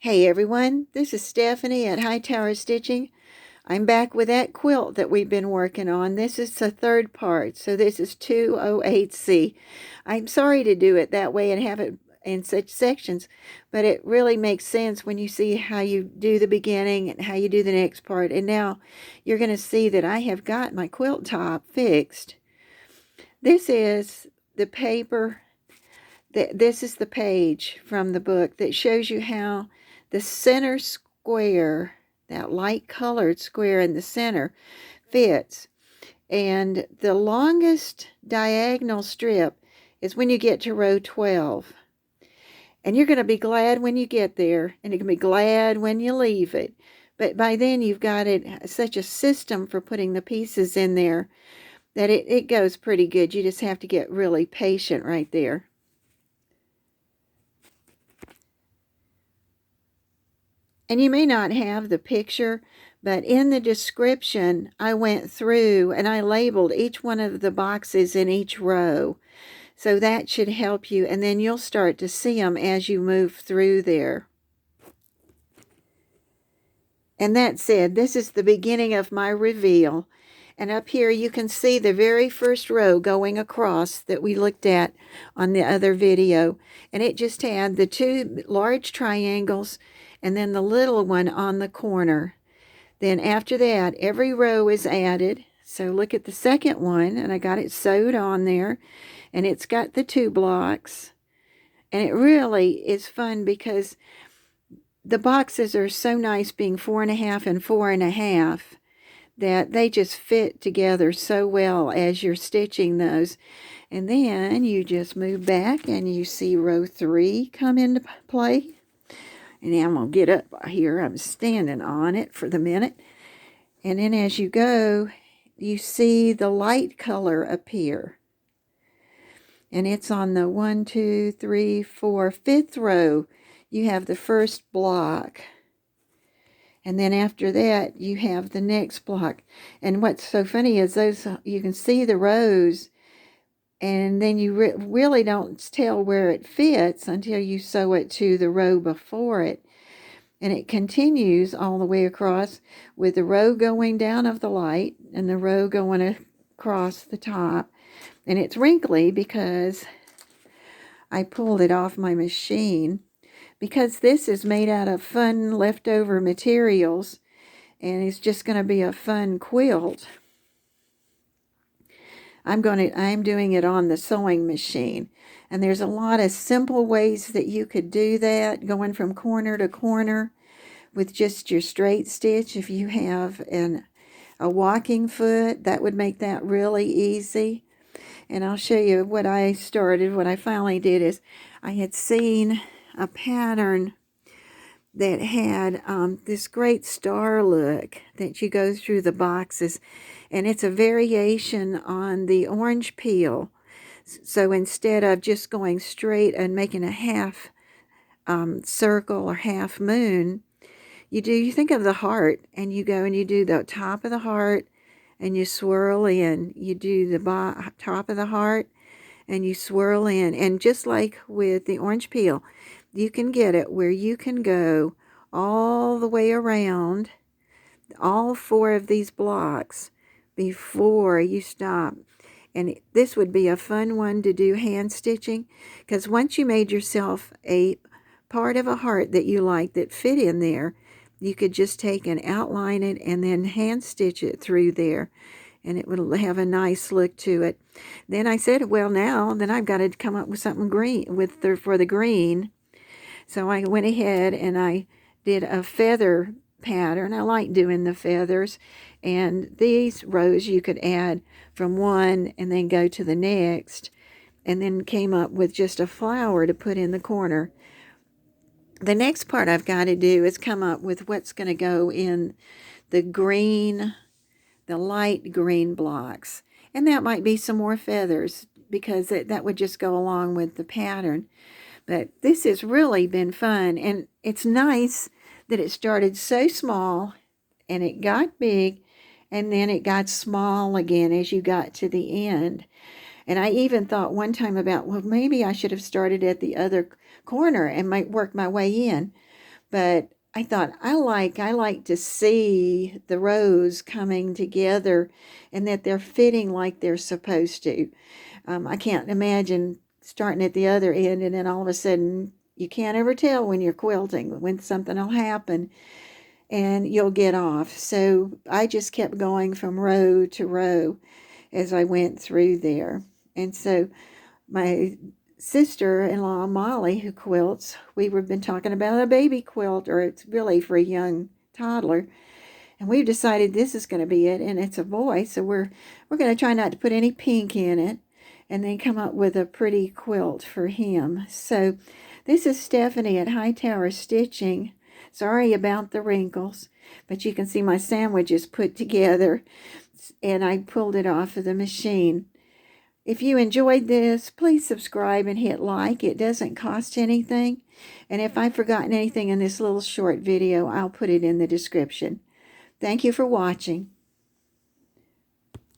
Hey everyone, this is Stephanie at Hightower Stitching. I'm back with that quilt that we've been working on. This is the third part, so this is 208C. I'm sorry to do it that way and have it in such sections, but it really makes sense when you see how you do the beginning and how you do the next part. And now you're going to see that I have got my quilt top fixed. This is the paper. This is the page from the book that shows you how the center square, that light colored square in the center, fits. And the longest diagonal strip is when you get to row 12. And you're going to be glad when you get there, and you're going to be glad when you leave it. But by then you've got such a system for putting the pieces in there that it goes pretty good. You just have to get really patient right there. And you may not have the picture, but in the description, I went through and I labeled each one of the boxes in each row. So that should help you, and then you'll start to see them as you move through there. And that said, this is the beginning of my reveal. And up here you can see the very first row going across that we looked at on the other video. And it just had the two large triangles and then the little one on the corner. Then after that, every row is added. So look at the second one, and I got it sewed on there, and it's got the 2 blocks. And it really is fun because the boxes are so nice being 4.5 and 4.5 that they just fit together so well as you're stitching those. And then you just move back and you see row 3 come into play. And now I'm going to get up here. I'm standing on it for the minute. And then as you go, you see the light color appear. And it's on the 1, 2, 3, 4, 5th row. You have the first block. And then after that, you have the next block. And what's so funny is those, you can see the rows, and then you really don't tell where it fits until you sew it to the row before it. And it continues all the way across with the row going down of the light and the row going across the top. And it's wrinkly because I pulled it off my machine, because this is made out of fun leftover materials, and it's just going to be a fun quilt. I'm doing it on the sewing machine, and there's a lot of simple ways that you could do that, going from corner to corner with just your straight stitch. If you have a walking foot, that would make that really easy. And I'll show you what I started. What I finally did is I had seen a pattern that had this great star look that you go through the boxes, and it's a variation on the orange peel. So instead of just going straight and making a half circle or half moon, you think of the heart, and you go and you do the top of the heart and you swirl in. You do the top of the heart and you swirl in. And just like with the orange peel, you can get it where you can go all the way around all 4 of these blocks before you stop. And this would be a fun one to do hand stitching, because once you made yourself a part of a heart that you like that fit in there, you could just take and outline it and then hand stitch it through there, and it would have a nice look to it. Then I said, well, then I've got to come up with something green for the green. So I went ahead and I did a feather pattern. I like doing the feathers, and these rows you could add from one and then go to the next, and then came up with just a flower to put in the corner. The next part I've got to do is come up with what's going to go in the green, the light green blocks. And that might be some more feathers, because that would just go along with the pattern. But this has really been fun, and it's nice that it started so small and it got big, and then it got small again as you got to the end. And I even thought one time about, well, maybe I should have started at the other corner and might work my way in. but I thought I like to see the rows coming together and that they're fitting like they're supposed to. I can't imagine starting at the other end and then all of a sudden you can't ever tell when you're quilting when something will happen and you'll get off. So I just kept going from row to row as I went through there. And so my sister-in-law Molly, who quilts, we've been talking about a baby quilt, or it's really for a young toddler, and we've decided this is going to be it, and it's a boy, so we're going to try not to put any pink in it, and then come up with a pretty quilt for him. So this is Stephanie at Hightower Stitching. Sorry about the wrinkles, but you can see my sandwich is put together, and I pulled it off of the machine. If you enjoyed this, please subscribe and hit like. It doesn't cost anything. And if I've forgotten anything in this little short video, I'll put it in the description. Thank you for watching.